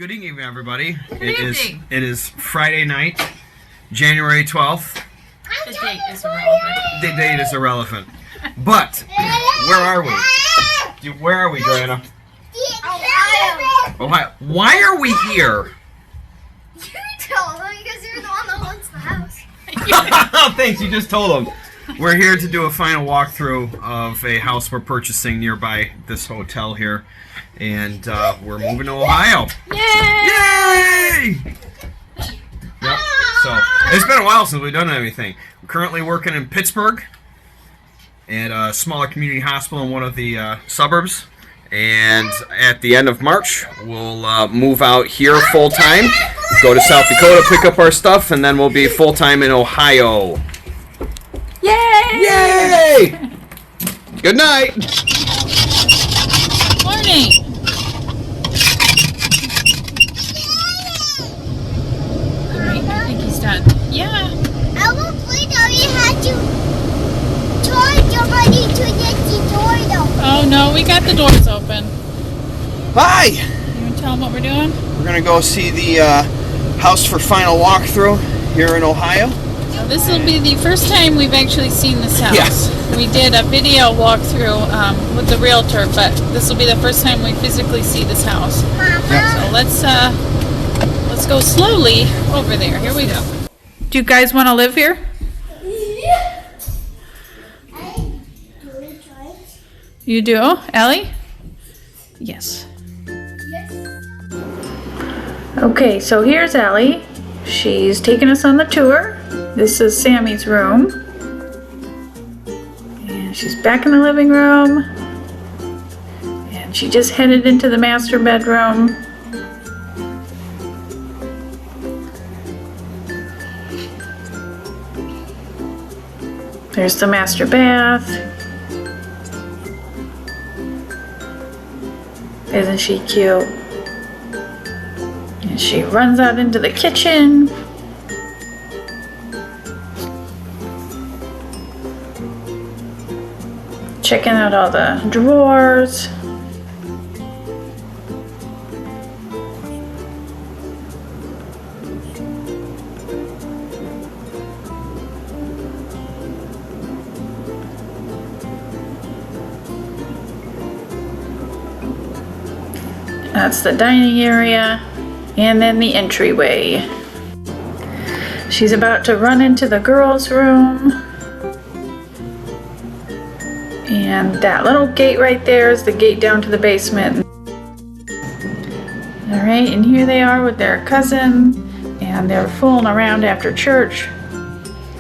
Good evening, everybody. Good evening. It is Friday night, January 12th. The date is irrelevant. The date is irrelevant. But, where are we? Where are we, Joanna? Ohio. Why are we here? You told them because you're the one that owns the house. Thanks, you just told them. We're here to do a final walkthrough of a house we're purchasing nearby this hotel here. And we're moving to Ohio. Yay! Yay! Yep. So, it's been a while since we've done anything. We're currently working in Pittsburgh at a smaller community hospital in one of the suburbs. And at the end of March, we'll move out here full-time, go to South Dakota, pick up our stuff, and then we'll be full-time in Ohio. Yay! Yay! Good night! Morning! Alright, I think he's done. Yeah. I will play though. You had to charge somebody to get the door open. Oh no, we got the doors open. Hi! You want to tell them what we're doing? We're going to go see the house for final walkthrough here in Ohio. So this will be the first time we've actually seen this house. Yes. We did a video walkthrough with the realtor, but this will be the first time we physically see this house. So let's go slowly over there. Here we go. Do you guys want to live here? You do, Ellie? Yes. Okay, so here's Ellie. She's taking us on the tour. This is Sammy's room. And she's back in the living room. And she just headed into the master bedroom. There's the master bath. Isn't she cute? And she runs out into the kitchen. Checking out all the drawers. That's the dining area, and then the entryway. She's about to run into the girls' room. And that little gate right there is the gate down to the basement. Alright, and here they are with their cousin, and they're fooling around after church,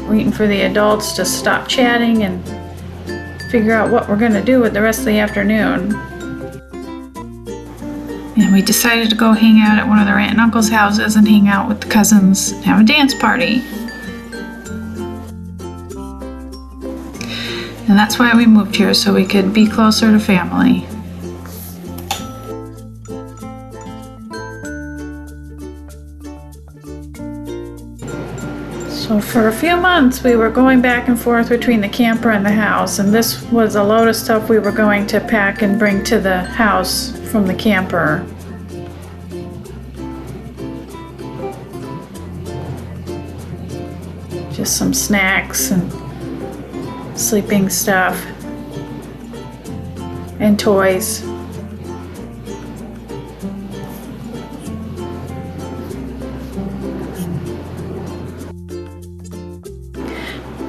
waiting for the adults to stop chatting and figure out what we're going to do with the rest of the afternoon. And we decided to go hang out at one of their aunt and uncle's houses and hang out with the cousins and have a dance party. And that's why we moved here, so we could be closer to family. So for a few months we were going back and forth between the camper and the house, and this was a load of stuff we were going to pack and bring to the house from the camper. Just some snacks and sleeping stuff and toys.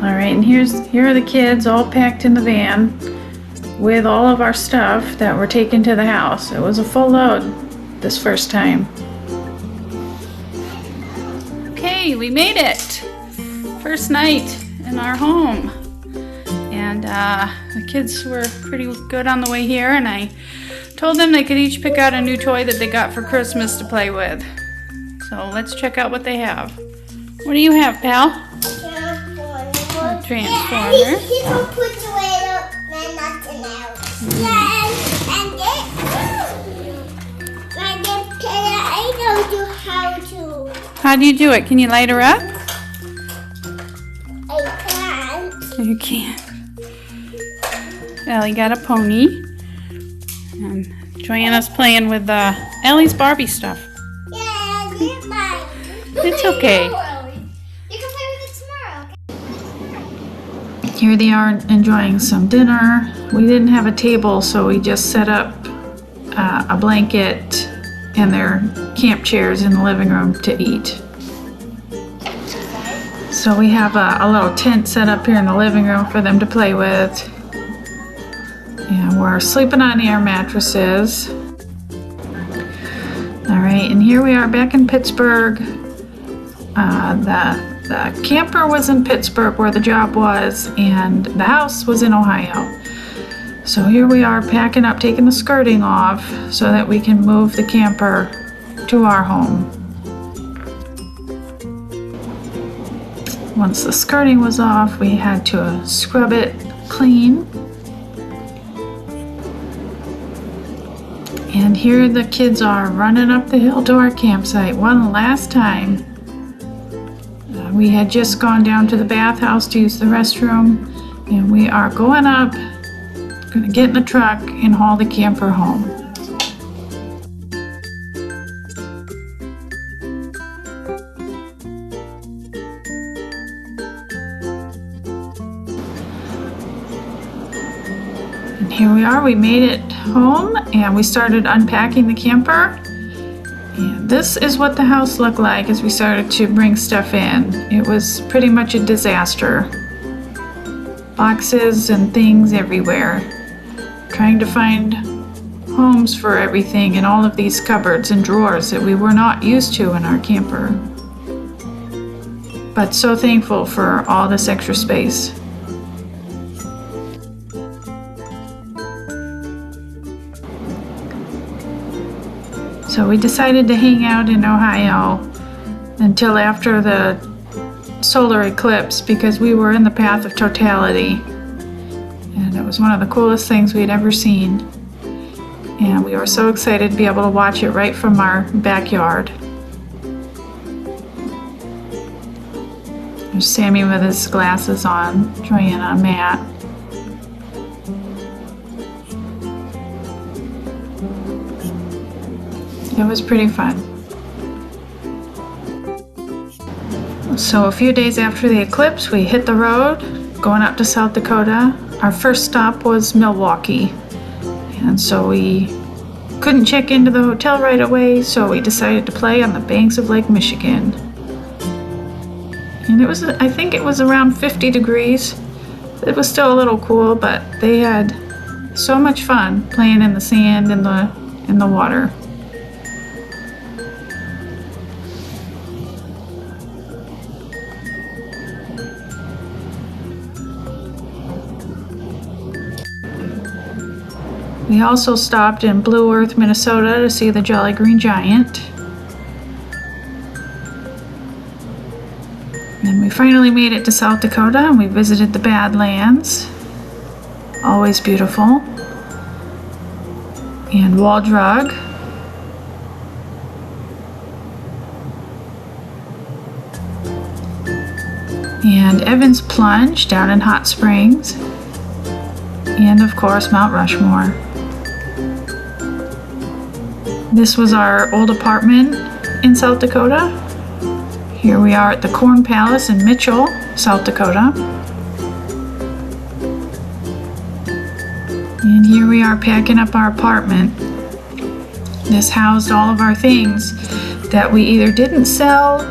Alright, and here are the kids all packed in the van with all of our stuff that we're taking to the house. It was a full load this first time. Okay, we made it! First night in our home. And the kids were pretty good on the way here, and I told them they could each pick out a new toy that they got for Christmas to play with. So let's check out what they have. What do you have, pal? A transformer. How do you do it? Can you light her up? You can't. Ellie got a pony. And Joanna's playing with Ellie's Barbie stuff. It's okay. You can play with it tomorrow, okay? Here they are enjoying some dinner. We didn't have a table, so we just set up a blanket and their camp chairs in the living room to eat. So we have a little tent set up here in the living room for them to play with. And we're sleeping on air mattresses. Alright, and here we are back in Pittsburgh. The camper was in Pittsburgh where the job was, and the house was in Ohio. So here we are packing up, taking the skirting off so that we can move the camper to our home. Once the skirting was off, we had to scrub it clean. And here the kids are running up the hill to our campsite one last time. We had just gone down to the bathhouse to use the restroom, and we are going up, gonna get in the truck and haul the camper home. And here we are, we made it home and we started unpacking the camper. And this is what the house looked like as we started to bring stuff in. It was pretty much a disaster. Boxes and things everywhere. Trying to find homes for everything in all of these cupboards and drawers that we were not used to in our camper. But so thankful for all this extra space. So we decided to hang out in Ohio until after the solar eclipse because we were in the path of totality. And it was one of the coolest things we'd ever seen. And we were so excited to be able to watch it right from our backyard. There's Sammy with his glasses on, trying on Matt. It was pretty fun. So a few days after the eclipse, we hit the road, going up to South Dakota. Our first stop was Milwaukee. And so we couldn't check into the hotel right away, so we decided to play on the banks of Lake Michigan. And it was, I think it was around 50 degrees. It was still a little cool, but they had so much fun playing in the sand and in the water. We also stopped in Blue Earth, Minnesota to see the Jolly Green Giant. And we finally made it to South Dakota and we visited the Badlands. Always beautiful. And Wall Drug. And Evans Plunge down in Hot Springs. And of course, Mount Rushmore. This was our old apartment in South Dakota. Here we are at the Corn Palace in Mitchell, South Dakota. And here we are packing up our apartment. This housed all of our things that we either didn't sell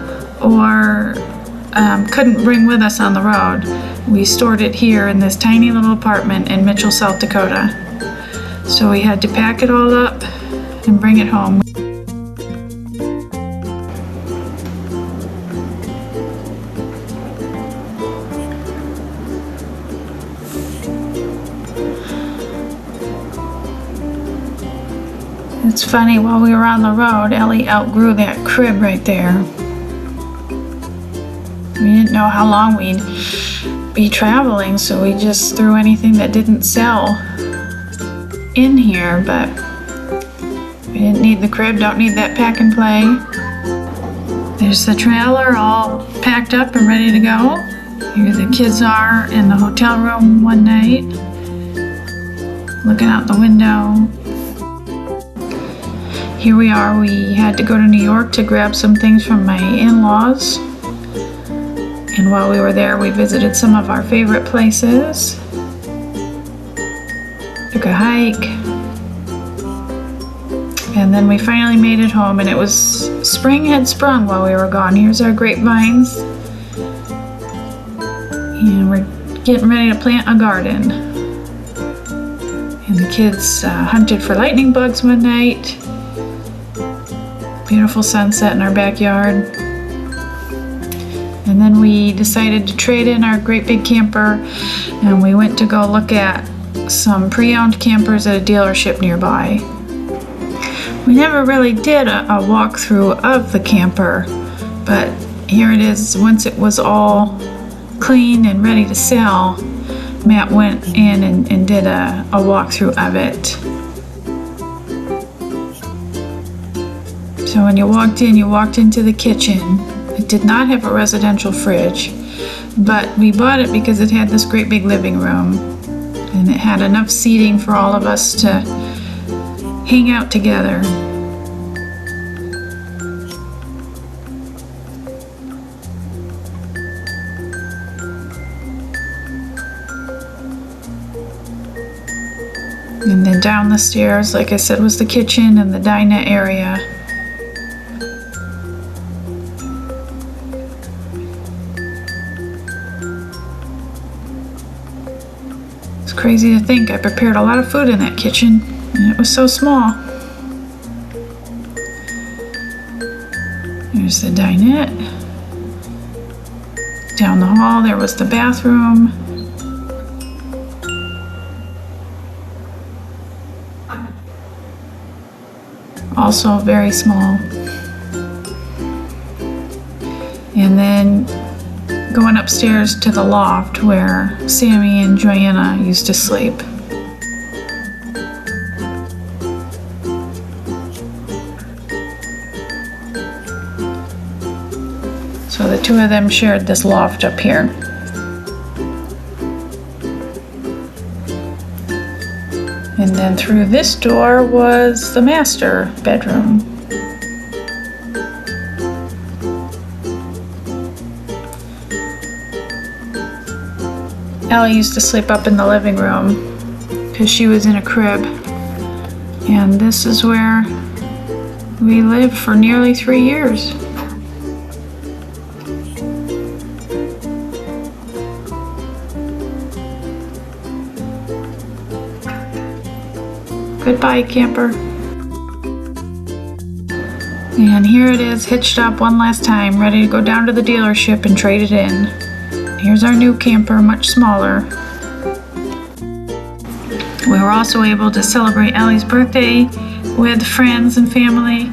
or couldn't bring with us on the road. We stored it here in this tiny little apartment in Mitchell, South Dakota. So we had to pack it all up and bring it home. It's funny, while we were on the road, Ellie outgrew that crib right there. We didn't know how long we'd be traveling, so we just threw anything that didn't sell in here, but we didn't need the crib, don't need that pack and play. There's the trailer all packed up and ready to go. Here the kids are in the hotel room one night, looking out the window. here we are. We had to go to New York to grab some things from my in-laws. And while we were there, we visited some of our favorite places. Took a hike. And then we finally made it home, and it was spring had sprung while we were gone. Here's our grapevines. And we're getting ready to plant a garden. And the kids hunted for lightning bugs one night. Beautiful sunset in our backyard. And then we decided to trade in our great big camper, and we went to go look at some pre-owned campers at a dealership nearby. We never really did a walkthrough of the camper, but here it is. Once it was all clean and ready to sell, Matt went in and did a walkthrough of it. So when you walked in, you walked into the kitchen. It did not have a residential fridge, but we bought it because it had this great big living room, and it had enough seating for all of us to hang out together. And then down the stairs, like I said, was the kitchen and the dinette area. It's crazy to think I prepared a lot of food in that kitchen, and it was so small. There's the dinette. Down the hall, there was the bathroom. Also very small. And then going upstairs to the loft where Sammy and Joanna used to sleep. So the two of them shared this loft up here. And then through this door was the master bedroom. Ellie used to sleep up in the living room because she was in a crib. And this is where we lived for nearly 3 years. Goodbye, camper. And here it is, hitched up one last time, ready to go down to the dealership and trade it in. Here's our new camper, much smaller. We were also able to celebrate Ellie's birthday with friends and family,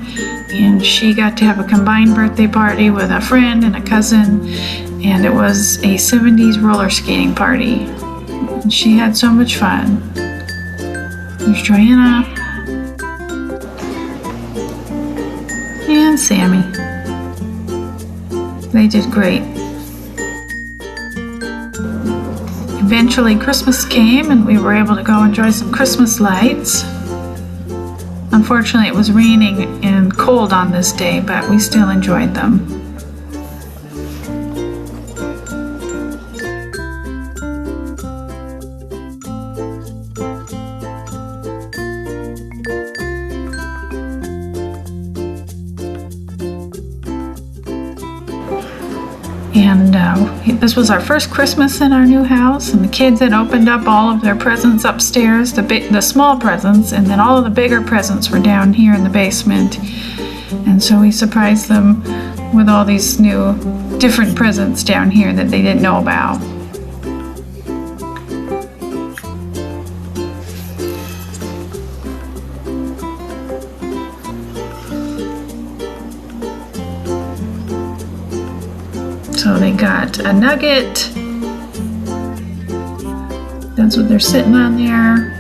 and she got to have a combined birthday party with a friend and a cousin, and it was a 70s roller skating party. And she had so much fun. There's Joanna and Sammy. They did great. Eventually Christmas came and we were able to go enjoy some Christmas lights. Unfortunately, it was raining and cold on this day, but we still enjoyed them. And this was our first Christmas in our new house, and the kids had opened up all of their presents upstairs, the small presents, and then all of the bigger presents were down here in the basement. And so we surprised them with all these new different presents down here that they didn't know about. So they got a nugget. That's what they're sitting on there.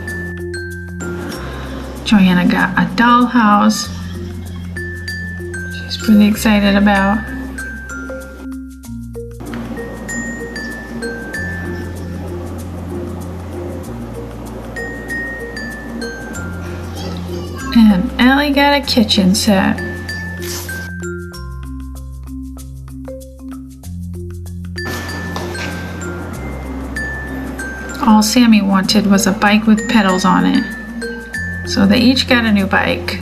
Joanna got a dollhouse. She's pretty excited about. And Ellie finally got a kitchen set. All Sammy wanted was a bike with pedals on it. So they each got a new bike.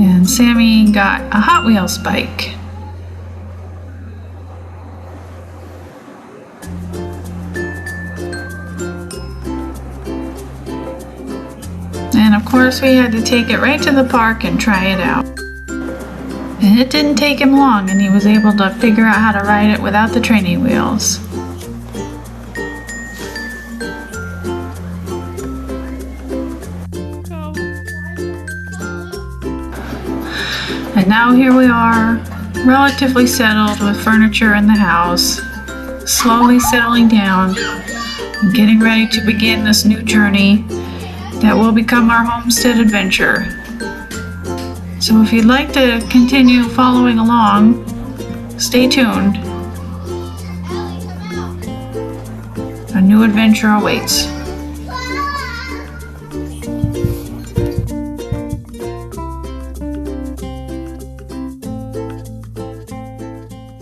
And Sammy got a Hot Wheels bike. And of course we had to take it right to the park and try it out. And it didn't take him long, and he was able to figure out how to ride it without the training wheels. And now here we are, relatively settled with furniture in the house, slowly settling down and getting ready to begin this new journey that will become our homestead adventure. So if you'd like to continue following along, stay tuned. A new adventure awaits.